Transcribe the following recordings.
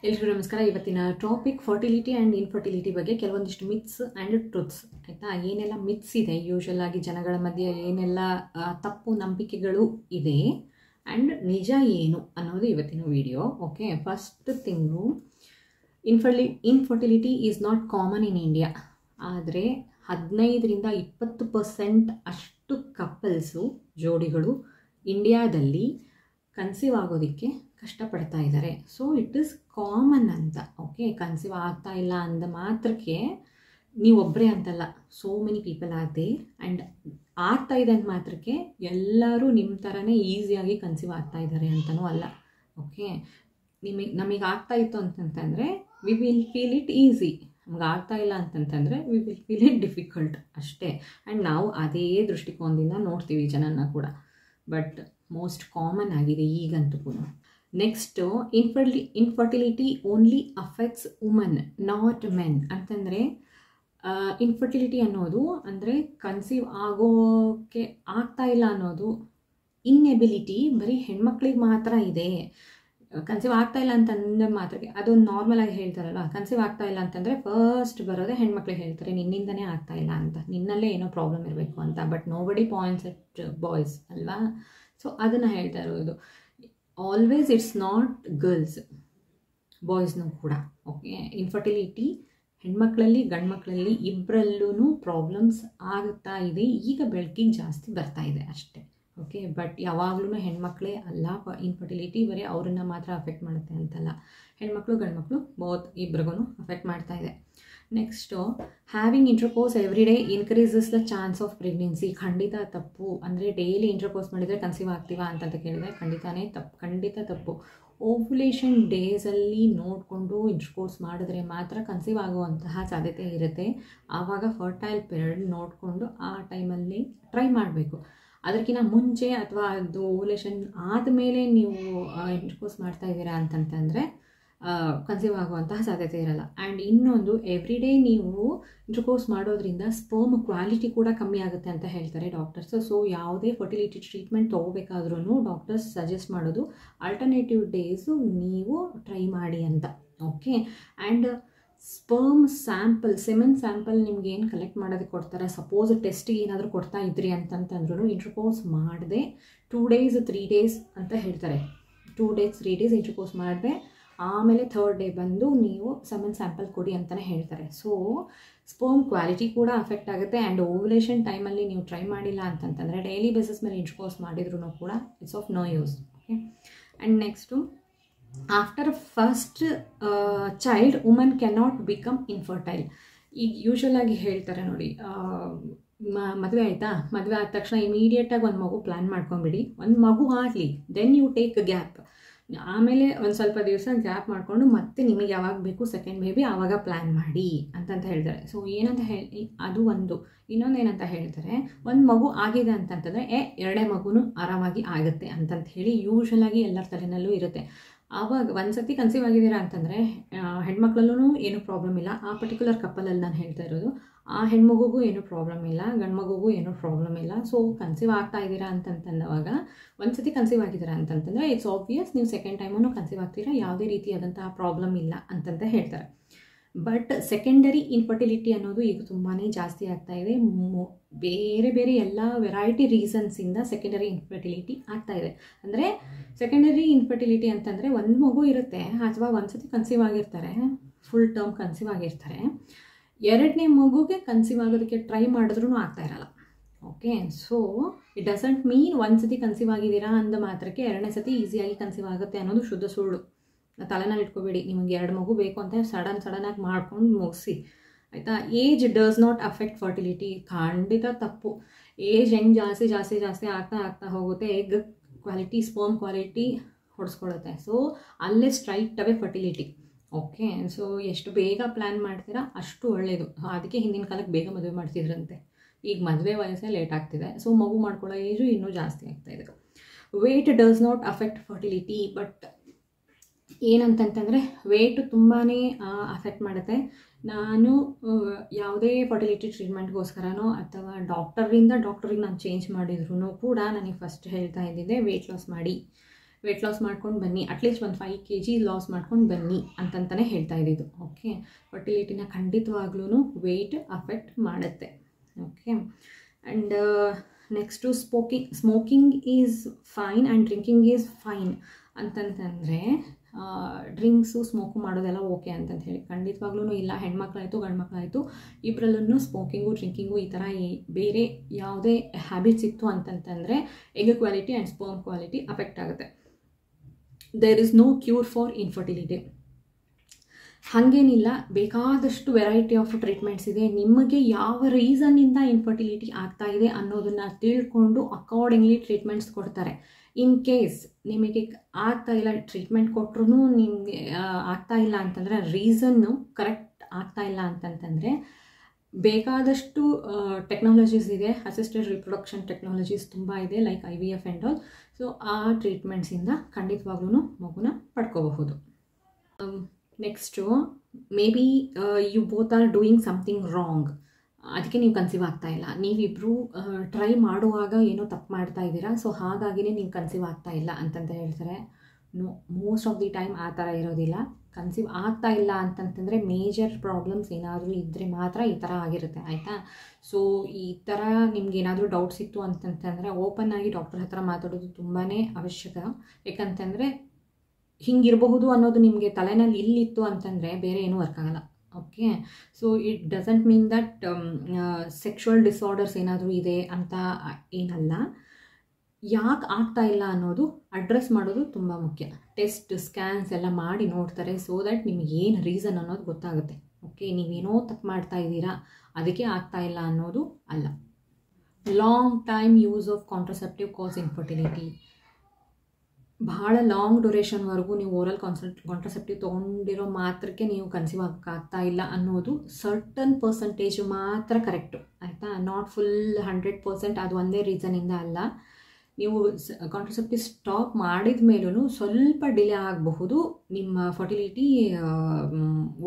ಎಲ್ಲರಿಗೂ ನಮಸ್ಕಾರ. ಇವತ್ತಿನ ಟಾಪಿಕ್ ಫರ್ಟಿಲಿಟಿ ಆ್ಯಂಡ್ ಇನ್ಫರ್ಟಿಲಿಟಿ ಬಗ್ಗೆ ಕೆಲವೊಂದಿಷ್ಟು ಮಿತ್ಸ್ ಆ್ಯಂಡ್ ಟ್ರುತ್ಸ್. ಆಯಿತಾ, ಏನೆಲ್ಲ ಮಿತ್ಸ್ ಇದೆ, ಯೂಶಲ್ ಆಗಿ ಜನಗಳ ಮಧ್ಯೆ ಏನೆಲ್ಲ ತಪ್ಪು ನಂಬಿಕೆಗಳು ಇದೆ ಆ್ಯಂಡ್ ನಿಜ ಏನು ಅನ್ನೋದು ಇವತ್ತಿನ video. Okay, first thing, infertility is not common in India. ಆದರೆ 15-20% ಅಷ್ಟು ಕಪಲ್ಸು, ಜೋಡಿಗಳು ಇಂಡಿಯಾದಲ್ಲಿ ಕನ್ಸೀವ್ ಆಗೋದಕ್ಕೆ ಕಷ್ಟಪಡ್ತಾ ಇದ್ದಾರೆ. ಸೊ ಇಟ್ ಈಸ್ ಕಾಮನ್ ಅಂತ. ಓಕೆ, ಕನ್ಸೀವ್ ಆಗ್ತಾ ಇಲ್ಲ ಅಂದ ಮಾತ್ರಕ್ಕೆ ನೀವೊಬ್ಬರೇ ಅಂತಲ್ಲ, so many people are there. And ಆಗ್ತಾ ಇದೆ ಅಂದ ಮಾತ್ರಕ್ಕೆ ಎಲ್ಲರೂ ನಿಮ್ಮ ಥರನೇ ಈಸಿಯಾಗಿ ಕನ್ಸೀವ್ ಆಗ್ತಾ ಇದ್ದಾರೆ ಅಂತಲೂ ಅಲ್ಲ. ಓಕೆ, ನಮಗೆ ಆಗ್ತಾ ಇತ್ತು ಅಂತಂತಂದರೆ we will feel it easy. ನಮ್ಗೆ ಆಗ್ತಾ ಇಲ್ಲ ಅಂತಂತಂದರೆ we will feel it difficult ಅಷ್ಟೇ. ಆ್ಯಂಡ್ ನಾವು ಅದೇ ದೃಷ್ಟಿಕೋನದಿಂದ ನೋಡ್ತೀವಿ ಜನನ ಕೂಡ. ಬಟ್ ಮೋಸ್ಟ್ ಕಾಮನ್ ಆಗಿದೆ ಈಗಂತೂ ಕೂಡ. Next, infertility only affects woman, not men. ಅಂತಂದರೆ ಇನ್ಫರ್ಟಿಲಿಟಿ ಅನ್ನೋದು ಅಂದರೆ ಕನ್ಸೀವ್ ಆಗೋಕ್ಕೆ ಆಗ್ತಾ ಇಲ್ಲ ಅನ್ನೋದು ಇನ್ಎಬಿಲಿಟಿ ಬರೀ ಹೆಣ್ಮಕ್ಳಿಗೆ ಮಾತ್ರ ಇದೆ. ಕನ್ಸೀವ್ ಆಗ್ತಾ ಇಲ್ಲ ಅಂತಂದ್ರೆ ಮಾತ್ರಕ್ಕೆ, ಅದು ನಾರ್ಮಲ್ ಆಗಿ ಹೇಳ್ತಾರಲ್ಲ, ಕನ್ಸೀವ್ ಆಗ್ತಾ ಇಲ್ಲ ಅಂತಂದರೆ ಫಸ್ಟ್ ಬರೋದೇ ಹೆಣ್ಮಕ್ಳಿಗೆ ಹೇಳ್ತಾರೆ ನಿನ್ನಿಂದನೇ ಆಗ್ತಾ ಇಲ್ಲ ಅಂತ, ನಿನ್ನಲ್ಲೇ ಏನೋ ಪ್ರಾಬ್ಲಮ್ ಇರಬೇಕು ಅಂತ. But nobody points at boys ಅಲ್ವಾ. ಸೊ ಅದನ್ನು ಹೇಳ್ತಾ ಇರೋದು. ಆಲ್ವೇಸ್ ಇಟ್ಸ್ ನಾಟ್ ಗರ್ಲ್ಸ್, ಬಾಯ್ಸ್ನೂ ಕೂಡ. ಓಕೆ, ಇನ್ಫರ್ಟಿಲಿಟಿ ಹೆಣ್ಮಕ್ಳಲ್ಲಿ ಗಂಡು ಮಕ್ಕಳಲ್ಲಿ ಇಬ್ಬರಲ್ಲೂ ಪ್ರಾಬ್ಲಮ್ಸ್ ಆಗ್ತಾ ಇದೆ. ಈಗ ಬೆಳಕಿಗೆ ಜಾಸ್ತಿ ಬರ್ತಾ ಇದೆ ಅಷ್ಟೇ. ಓಕೆ, ಬಟ್ ಯಾವಾಗಲೂ ಹೆಣ್ಮಕ್ಳೇ ಅಲ್ಲ ಇನ್ಫರ್ಟಿಲಿಟಿ, ಬರೀ ಅವ್ರನ್ನ ಮಾತ್ರ ಅಫೆಕ್ಟ್ ಮಾಡುತ್ತೆ ಅಂತಲ್ಲ, ಹೆಣ್ಮಕ್ಳು ಗಂಡು ಮಕ್ಕಳು ಬೋತ್ ಇಬ್ರಿಗೂ ಅಫೆಕ್ಟ್ ಮಾಡ್ತಾ ಇದೆ. Next, having intercourse every day increases the chance of pregnancy. ಖಂಡಿತ ತಪ್ಪು. ಅಂದರೆ ಡೈಲಿ ಇಂಟರ್ಕೋರ್ಸ್ ಮಾಡಿದರೆ ಕನ್ಸೀವ್ ಆಗ್ತೀವಾ ಅಂತ ಕೇಳಿದರೆ ಖಂಡಿತ ತಪ್ಪು. ಓವ್ಯುಲೇಷನ್ ಡೇಸಲ್ಲಿ ನೋಡಿಕೊಂಡು ಇಂಟರ್ಕೋರ್ಸ್ ಮಾಡಿದ್ರೆ ಮಾತ್ರ ಕನ್ಸೀವ್ ಆಗುವಂತಹ ಸಾಧ್ಯತೆ ಇರುತ್ತೆ. ಆವಾಗ ಫರ್ಟೈಲ್ ಪೀರಿಯಡ್ ನೋಡಿಕೊಂಡು ಆ ಟೈಮಲ್ಲಿ ಟ್ರೈ ಮಾಡಬೇಕು. ಅದಕ್ಕಿಂತ ಮುಂಚೆ ಅಥವಾ ಅದು ಓವ್ಯುಲೇಷನ್ ಆದಮೇಲೆ ನೀವು ಇಂಟರ್ಕೋರ್ಸ್ ಮಾಡ್ತಾ ಇದ್ದೀರಾ ಅಂತಂತಂದರೆ ಕನ್ಸೀವ್ ಆಗುವಂತಹ ಸಾಧ್ಯತೆ ಇರಲ್ಲ. ಆ್ಯಂಡ್ ಇನ್ನೊಂದು, ಎವ್ರಿ ಡೇ ನೀವು ಇಂಟರ್ಕೋರ್ಸ್ ಮಾಡೋದ್ರಿಂದ ಸ್ಪರ್ಮ್ ಕ್ವಾಲಿಟಿ ಕೂಡ ಕಮ್ಮಿ ಆಗುತ್ತೆ ಅಂತ ಹೇಳ್ತಾರೆ ಡಾಕ್ಟರ್ಸ್. ಸೊ ಯಾವುದೇ ಫರ್ಟಿಲಿಟಿ ಟ್ರೀಟ್ಮೆಂಟ್ ತೊಗೋಬೇಕಾದ್ರೂ ಡಾಕ್ಟರ್ಸ್ ಸಜೆಸ್ಟ್ ಮಾಡೋದು ಆಲ್ಟರ್ನೇಟಿವ್ ಡೇಸು ನೀವು ಟ್ರೈ ಮಾಡಿ ಅಂತ. Okay, and sperm sample, semen sample ನಿಮ್ಗೆ ಏನು ಕಲೆಕ್ಟ್ ಮಾಡೋದಕ್ಕೆ ಕೊಡ್ತಾರೆ, ಸಪೋಸ್ ಟೆಸ್ಟಿಗೆ ಏನಾದರೂ ಕೊಡ್ತಾ ಇದ್ರಿ ಅಂತಂತಂದ್ರೂ ಇಂಟರ್ಕೋರ್ಸ್ ಮಾಡದೆ 2 days 3 days ಅಂತ ಹೇಳ್ತಾರೆ. 2 days 3 days ಇಂಟರ್ಕೋರ್ಸ್ ಮಾಡಿದೆ, ಆಮೇಲೆ 3rd day ಬಂದು ನೀವು ಸೆಮೆನ್ ಸ್ಯಾಂಪಲ್ ಕೊಡಿ ಅಂತಲೇ ಹೇಳ್ತಾರೆ. ಸೊ ಸ್ಪರ್ಮ್ ಕ್ವಾಲಿಟಿ ಕೂಡ ಅಫೆಕ್ಟ್ ಆಗುತ್ತೆ. ಆ್ಯಂಡ್ ಓವ್ಯುಲೇಷನ್ ಟೈಮಲ್ಲಿ ನೀವು ಟ್ರೈ ಮಾಡಿಲ್ಲ ಅಂತಂತಂದರೆ ಡೈಲಿ ಬೇಸಿಸ್ ಮೇಲೆ ಇಂಟರ್ಕೋರ್ಸ್ ಮಾಡಿದ್ರೂ ಕೂಡ it's of no use. Okay, and next, after first child woman cannot become infertile. ಈಗ ಯೂಶ್ವಲಾಗಿ ಹೇಳ್ತಾರೆ ನೋಡಿ, ಮದುವೆ ಆಯಿತಾ, ಮದುವೆ ಆದ ತಕ್ಷಣ ಇಮಿಡಿಯೇಟಾಗಿ ಒಂದು ಮಗು ಪ್ಲ್ಯಾನ್ ಮಾಡ್ಕೊಂಬಿಡಿ. ಒಂದು ಮಗು ಆಗಲಿ, ದೆನ್ ಯು ಟೇಕ್ ಗ್ಯಾಪ್. ಆಮೇಲೆ ಒಂದು ಸ್ವಲ್ಪ ದಿವಸ ಗ್ಯಾಪ್ ಮಾಡಿಕೊಂಡು ಮತ್ತೆ ನಿಮಗೆ ಯಾವಾಗ ಬೇಕು ಸೆಕೆಂಡ್ ಬೇಬಿ ಆವಾಗ ಪ್ಲ್ಯಾನ್ ಮಾಡಿ ಅಂತಂತ ಹೇಳ್ತಾರೆ. ಸೊ ಏನಂತ ಹೇಳಿ, ಅದು ಒಂದು. ಇನ್ನೊಂದು ಏನಂತ ಹೇಳ್ತಾರೆ, ಒಂದು ಮಗು ಆಗಿದೆ ಅಂತಂತಂದರೆ ಎರಡನೇ ಮಗುನೂ ಆರಾಮಾಗಿ ಆಗುತ್ತೆ ಅಂತಂತ ಹೇಳಿ ಯೂಶ್ವಲಾಗಿ ಎಲ್ಲರ ತಲೆನಲ್ಲೂ ಇರುತ್ತೆ. ಆವಾಗ ಒಂದು ಸತಿ ಕನ್ಸೀವ್ ಆಗಿದ್ದೀರಾ ಅಂತಂದರೆ ಹೆಣ್ಮಕ್ಳಲ್ಲೂ ಏನೂ ಪ್ರಾಬ್ಲಮ್ ಇಲ್ಲ. ಆ ಪರ್ಟಿಕ್ಯುಲರ್ ಕಪ್ಪಲಲ್ಲಿ ನಾನು ಹೇಳ್ತಾ ಇರೋದು, ಆ ಹೆಣ್ಮಗುಗೂ ಏನೂ ಪ್ರಾಬ್ಲಮ್ ಇಲ್ಲ, ಗಂಡು ಮಗುಗೂ ಏನೂ ಪ್ರಾಬ್ಲಮ್ ಇಲ್ಲ. ಸೊ ಕನ್ಸೀವ್ ಆಗ್ತಾ ಇದ್ದೀರಾ ಅಂತಂತಂದವಾಗ, ಒಂದು ಸತಿ ಕನ್ಸೀವ್ ಆಗಿದ್ದೀರಾ ಅಂತಂತಂದರೆ ಇಟ್ಸ್ ಆಬ್ವಿಯಸ್ ನೀವು ಸೆಕೆಂಡ್ ಟೈಮೂ ಕನ್ಸೀವ್ ಆಗ್ತೀರಾ, ಯಾವುದೇ ರೀತಿಯಾದಂತಹ ಪ್ರಾಬ್ಲಮ್ ಇಲ್ಲ ಅಂತಂತ ಹೇಳ್ತಾರೆ. ಬಟ್ ಸೆಕೆಂಡರಿ ಇನ್ಫರ್ಟಿಲಿಟಿ ಅನ್ನೋದು ಈಗ ತುಂಬಾ ಜಾಸ್ತಿ ಆಗ್ತಾ ಇದೆ. ಬೇರೆ ಬೇರೆ ಎಲ್ಲ ವೆರೈಟಿ ರೀಸನ್ಸಿಂದ ಸೆಕೆಂಡರಿ ಇನ್ಫರ್ಟಿಲಿಟಿ ಆಗ್ತಾ ಇದೆ. ಅಂದರೆ ಸೆಕೆಂಡರಿ ಇನ್ಫರ್ಟಿಲಿಟಿ ಅಂತಂದರೆ ಒಂದು ಮಗು ಇರುತ್ತೆ, ಅಥವಾ ಒಂದು ಸತಿ ಕನ್ಸೀವ್ ಆಗಿರ್ತಾರೆ, ಫುಲ್ ಟರ್ಮ್ ಕನ್ಸೀವ್ ಆಗಿರ್ತಾರೆ, ಎರಡನೇ ಮಗುಗೆ ಕನ್ಸೀವ್ ಆಗೋದಕ್ಕೆ ಟ್ರೈ ಮಾಡಿದ್ರೂ ಆಗ್ತಾ ಇರಲ್ಲ. ಓಕೆ, ಸೊ ಇಟ್ ಡಸಂಟ್ ಮೀನ್ ಒಂದು ಸತಿ ಕನ್ಸೀವ್ ಆಗಿದ್ದೀರಾ ಅಂದ ಮಾತ್ರಕ್ಕೆ ಎರಡನೇ ಸತಿ ಈಸಿಯಾಗಿ ಕನ್ಸೀವ್ ಆಗುತ್ತೆ ಅನ್ನೋದು ಶುದ್ಧ ಸುಳ್ಳು. ತಲೆನಲ್ಲಿ ಇಟ್ಕೋಬೇಡಿ. ನಿಮಗೆ 2 ಮಗು ಬೇಕು ಅಂತ ಸಡನ್ನಾಗಿ ಮಾಡ್ಕೊಂಡು ಮುಗಿಸಿ, ಆಯಿತಾ. Age does not affect fertility. ಖಂಡಿತ ತಪ್ಪು. ಏಜ್ ಹೆಂಗೆ ಜಾಸ್ತಿ ಆಗ್ತಾ ಹೋಗುತ್ತೆ, ಎಗ್ ಕ್ವಾಲಿಟಿ, ಸ್ಪರ್ಮ್ ಕ್ವಾಲಿಟಿ ಹೊಡೆಸ್ಕೊಳ್ಳುತ್ತೆ. ಸೊ ಅಲ್ಲೇ straight away fertility. Okay, so ಎಷ್ಟು ಬೇಗ ಪ್ಲ್ಯಾನ್ ಮಾಡ್ತೀರಾ ಅಷ್ಟು ಒಳ್ಳೆಯದು. ಅದಕ್ಕೆ ಹಿಂದಿನ ಕಾಲಕ್ಕೆ ಬೇಗ ಮದುವೆ ಮಾಡ್ತಿದ್ರಂತೆ. ಈಗ ಮದುವೆ ವಯಸ್ಸೇ ಲೇಟ್ ಆಗ್ತಿದೆ. ಸೊ ಮಗು ಮಾಡ್ಕೊಳ್ಳೋ ಏಜು ಇನ್ನೂ ಜಾಸ್ತಿ ಆಗ್ತಾಯಿದೆ. Weight does not affect fertility. But ಏನಂತಂತಂದರೆ ವೇಟು ತುಂಬಾ ಅಫೆಕ್ಟ್ ಮಾಡುತ್ತೆ. ನಾನು ಯಾವುದೇ ಫರ್ಟಿಲಿಟಿ ಟ್ರೀಟ್ಮೆಂಟ್ಗೋಸ್ಕರನೋ ಅಥವಾ ಡಾಕ್ಟರಿಗೆ ನಾನು ಚೇಂಜ್ ಮಾಡಿದ್ರು ಕೂಡ ನನಗೆ ಫಸ್ಟ್ ಹೇಳ್ತಾ ಇದ್ದಿದ್ದೆ ವೆಯ್ಟ್ ಲಾಸ್ ಮಾಡಿ. ವೆಯ್ಟ್ ಲಾಸ್ ಮಾಡ್ಕೊಂಡು ಬನ್ನಿ, ಅಟ್ಲೀಸ್ಟ್ ಒಂದು 5 kg ಲಾಸ್ ಮಾಡ್ಕೊಂಡು ಬನ್ನಿ ಅಂತಂತಲೇ ಹೇಳ್ತಾ ಇದ್ದಿದ್ದು. ಓಕೆ, ಫರ್ಟಿಲಿಟಿನ ಖಂಡಿತವಾಗ್ಲೂ ವೆಯ್ಟ್ ಅಫೆಕ್ಟ್ ಮಾಡುತ್ತೆ. Okay, and next smoking is fine and drinking is fine ಅಂತಂತಂದರೆ ಡ್ರಿಂಕ್ಸು ಸ್ಮೋಕು ಮಾಡೋದೆಲ್ಲ ಓಕೆ ಅಂತಂತ ಹೇಳಿ ಖಂಡಿತವಾಗ್ಲೂ ಇಲ್ಲ. ಹೆಣ್ಮಕ್ಳಾಯಿತು ಗಂಡು ಮಕ್ಕಳಾಯಿತು ಇಬ್ಬರಲ್ಲೂ ಸ್ಮೋಕಿಂಗು ಡ್ರಿಂಕಿಂಗು ಈ ಥರ ಬೇರೆ ಯಾವುದೇ ಹ್ಯಾಬಿಟ್ಸ್ ಇತ್ತು ಅಂತಂತಂದರೆ egg quality and sperm quality affect ಆಗುತ್ತೆ. There is no cure for infertility. ಹಾಗೇನಿಲ್ಲ, ಬೇಕಾದಷ್ಟು ವೆರೈಟಿ ಆಫ್ ಟ್ರೀಟ್ಮೆಂಟ್ಸ್ ಇದೆ. ನಿಮಗೆ ಯಾವ ರೀಸನ್ನಿಂದ ಇನ್ಫರ್ಟಿಲಿಟಿ ಆಗ್ತಾ ಇದೆ ಅನ್ನೋದನ್ನು ತಿಳ್ಕೊಂಡು ಅಕಾರ್ಡಿಂಗ್ಲಿ ಟ್ರೀಟ್ಮೆಂಟ್ಸ್ ಕೊಡ್ತಾರೆ. ಇನ್ ಕೇಸ್ ನಿಮಗೆ ಆಗ್ತಾ ಇಲ್ಲ, ಟ್ರೀಟ್ಮೆಂಟ್ ಕೊಟ್ಟರು ನಿಮಗೆ ಆಗ್ತಾ ಇಲ್ಲ ಅಂತಂದರೆ, ರೀಸನ್ನು ಕರೆಕ್ಟ್ ಆಗ್ತಾ ಇಲ್ಲ ಅಂತಂತಂದರೆ ಬೇಕಾದಷ್ಟು ಟೆಕ್ನಾಲಜೀಸ್ ಇದೆ. ಅಸಿಸ್ಟೆಡ್ ರಿಪ್ರೊಡಕ್ಷನ್ ಟೆಕ್ನಾಲಜೀಸ್ ತುಂಬ ಇದೆ, like IVF and all. So ಆ ಟ್ರೀಟ್ಮೆಂಟ್ಸಿಂದ ಖಂಡಿತವಾಗ್ಲೂ ಮಗುನ ಪಡ್ಕೋಬಹುದು. Next maybe you both are doing something wrong, ಅದಕ್ಕೆ ನೀವು ಕನ್ಸೀವ್ ಆಗ್ತಾ ಇಲ್ಲ. ನೀವಿಬ್ಬರು ಟ್ರೈ ಮಾಡುವಾಗ ಏನೋ ತಪ್ಪು ಮಾಡ್ತಾ ಇದ್ದೀರಾ, ಸೊ ಹಾಗಾಗಿನೇ ನೀವು ಕನ್ಸೀವ್ ಆಗ್ತಾ ಇಲ್ಲ ಅಂತಂತ ಹೇಳ್ತಾರೆ. No, most of the time ಆ ಥರ ಇರೋದಿಲ್ಲ. ಕನ್ಸೀವ್ ಆಗ್ತಾ ಇಲ್ಲ ಅಂತಂತಂದರೆ ಮೇಜರ್ ಪ್ರಾಬ್ಲಮ್ಸ್ ಏನಾದರೂ ಇದ್ದರೆ ಮಾತ್ರ ಈ ಥರ ಆಗಿರುತ್ತೆ, ಆಯಿತಾ. ಸೊ ಈ ಥರ ನಿಮ್ಗೇನಾದರೂ ಡೌಟ್ಸ್ ಇತ್ತು ಅಂತಂತಂದರೆ ಓಪನ್ ಆಗಿ ಡಾಕ್ಟರ್ ಹತ್ರ ಮಾತಾಡೋದು ತುಂಬಾ ಅವಶ್ಯಕ. ಯಾಕಂತಂದರೆ ಹಿಂಗಿರಬಹುದು ಅನ್ನೋದು ನಿಮಗೆ ತಲೆನಲ್ಲಿ ಇಲ್ಲಿತ್ತು ಅಂತಂದರೆ ಬೇರೆ ಏನೂ ವರ್ಕ್ ಆಗಲ್ಲ. Okay, so it doesn't mean that sexual disorders ಏನಾದರೂ ಇದೆ ಅಂತ ಏನಲ್ಲ. ಯಾಕೆ ಆಗ್ತಾ ಇಲ್ಲ ಅನ್ನೋದು ಅಡ್ರೆಸ್ ಮಾಡೋದು ತುಂಬ ಮುಖ್ಯ. ಟೆಸ್ಟ್ ಸ್ಕ್ಯಾನ್ಸ್ ಎಲ್ಲ ಮಾಡಿ ನೋಡ್ತಾರೆ, ಸೊ ದ್ಯಾಟ್ ನಿಮಗೆ ಏನು ರೀಸನ್ ಅನ್ನೋದು ಗೊತ್ತಾಗುತ್ತೆ. ಓಕೆ, ನೀವೇನೋ ತಪ್ಪು ಮಾಡ್ತಾ ಇದ್ದೀರಾ ಅದಕ್ಕೆ ಆಗ್ತಾ ಇಲ್ಲ ಅನ್ನೋದು ಅಲ್ಲ. Long time use of contraceptive cause infertility. ಭಾಳ ಲಾಂಗ್ ಡ್ಯೂರೇಷನ್ವರೆಗೂ ನೀವು ಓರಲ್ ಕಾಂಟ್ರಸೆಪ್ಟಿವ್ ತೊಗೊಂಡಿರೋ ಮಾತ್ರಕ್ಕೆ ನೀವು ಕನ್ಸೀವ್ ಆಗ್ತಾ ಇಲ್ಲ ಅನ್ನೋದು ಸರ್ಟನ್ ಪರ್ಸಂಟೇಜ್ ಮಾತ್ರ ಕರೆಕ್ಟು, ಆಯಿತಾ. Not full 100%. ಅದು ಒಂದೇ ರೀಸನಿಂದ ಅಲ್ಲ. ನೀವು ಕಾಂಟ್ರಸೆಪ್ಟಿವ್ ಸ್ಟಾಪ್ ಮಾಡಿದ ಮೇಲೂ ಸ್ವಲ್ಪ ಡಿಲೇ ಆಗಬಹುದು ನಿಮ್ಮ ಫರ್ಟಿಲಿಟಿ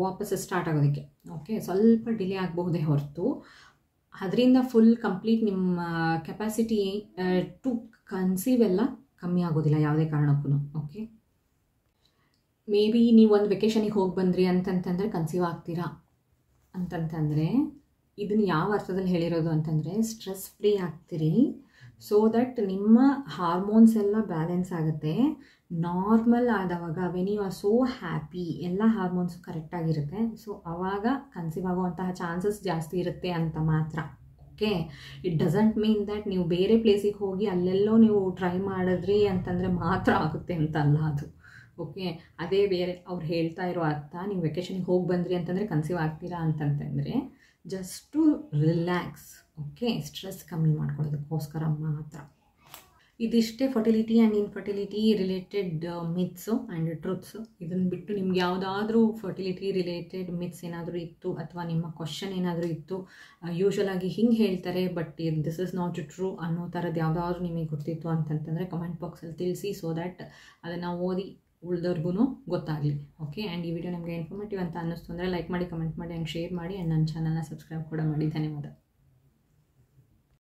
ವಾಪಸ್ ಸ್ಟಾರ್ಟ್ ಆಗೋದಕ್ಕೆ. ಓಕೆ, ಸ್ವಲ್ಪ ಡಿಲೇ ಆಗಬಹುದೇ ಹೊರತು ಅದರಿಂದ ಫುಲ್ ಕಂಪ್ಲೀಟ್ ನಿಮ್ಮ ಕೆಪಾಸಿಟಿ ಟು ಕನ್ಸೀವ್ ಎಲ್ಲ ಕಮ್ಮಿ ಆಗೋದಿಲ್ಲ ಯಾವುದೇ ಕಾರಣಕ್ಕೂ. ಓಕೆ, ಮೇ ಬಿ ನೀವು ಒಂದು ವೆಕೇಷನಿಗೆ ಹೋಗಿ ಬಂದ್ರಿ ಅಂತಂತಂದರೆ ಕನ್ಸೀವ್ ಆಗ್ತೀರಾ ಅಂತಂತಂದರೆ ಇದನ್ನು ಯಾವ ಅರ್ಥದಲ್ಲಿ ಹೇಳಿರೋದು ಅಂತಂದರೆ ಸ್ಟ್ರೆಸ್ ಫ್ರೀ ಆಗ್ತೀರಿ, ಸೊ ದಟ್ ನಿಮ್ಮ ಹಾರ್ಮೋನ್ಸ್ ಎಲ್ಲ ಬ್ಯಾಲೆನ್ಸ್ ಆಗುತ್ತೆ. ನಾರ್ಮಲ್ ಆದವಾಗ when you are so happy, ಎಲ್ಲ ಹಾರ್ಮೋನ್ಸ್ ಕರೆಕ್ಟಾಗಿರುತ್ತೆ, ಸೊ ಆವಾಗ ಕನ್ಸೀವ್ ಆಗುವಂತಹ ಚಾನ್ಸಸ್ ಜಾಸ್ತಿ ಇರುತ್ತೆ ಅಂತ ಮಾತ್ರ. Okay, it doesn't mean that ನೀವು ಬೇರೆ ಪ್ಲೇಸಿಗೆ ಹೋಗಿ ಅಲ್ಲೆಲ್ಲೋ ನೀವು ಟ್ರೈ ಮಾಡಿದ್ರಿ ಅಂತಂದರೆ ಮಾತ್ರ ಆಗುತ್ತೆ ಅಂತ ಅಲ್ಲ ಅದು. ಓಕೆ, ಅದೇ ಬೇರೆ ಅವ್ರು ಹೇಳ್ತಾ ಇರೋ ಅರ್ಥ. ನೀವು ವೆಕೇಷನಿಗೆ ಹೋಗಿ ಬಂದ್ರಿ ಅಂತಂದರೆ ಕನ್ಸೀವ್ ಆಗ್ತೀರಾ ಅಂತಂತಂದರೆ just to relax. Okay, stress ಕಮ್ಮಿ ಮಾಡ್ಕೊಳ್ಳೋದಕ್ಕೋಸ್ಕರ ಮಾತ್ರ. ಇದಿಷ್ಟೇ fertility and infertility related myths and truths. ಇದನ್ನು ಬಿಟ್ಟು ನಿಮ್ಗೆ ಯಾವುದಾದ್ರೂ ಫರ್ಟಿಲಿಟಿ ರಿಲೇಟೆಡ್ ಮಿತ್ಸ್ ಏನಾದರೂ ಇತ್ತು ಅಥವಾ ನಿಮ್ಮ ಕ್ವಶನ್ ಏನಾದರೂ ಇತ್ತು, ಯೂಶ್ವಲಾಗಿ ಹಿಂಗೆ ಹೇಳ್ತಾರೆ but this is not true ಅನ್ನೋ ಥರದ್ದು ಯಾವುದಾದ್ರೂ ನಿಮಗೆ ಗೊತ್ತಿತ್ತು ಅಂತಂತಂದರೆ ಕಮೆಂಟ್ ಬಾಕ್ಸಲ್ಲಿ ತಿಳಿಸಿ, ಸೊ ದ್ಯಾಟ್ ಅದನ್ನು ಓದಿ ಉಳಿದವ್ರಿಗೂ ಗೊತ್ತಾಗಲಿ. ಓಕೆ, ಆ್ಯಂಡ್ ಈ ವಿಡಿಯೋ ನಿಮಗೆ ಇನ್ಫಾರ್ಮೇಟಿವ್ ಅಂತ ಅನ್ನಿಸ್ತು ಅಂದರೆ ಲೈಕ್ ಮಾಡಿ, ಕಮೆಂಟ್ ಮಾಡಿ ಆ್ಯಂಡ್ ಶೇರ್ ಮಾಡಿ, ಆ್ಯಂಡ್ ನನ್ನ ಚಾನಲ್ನ ಸಬ್ಸ್ಕ್ರೈಬ್ ಕೂಡ ಮಾಡಿ. ಧನ್ಯವಾದ.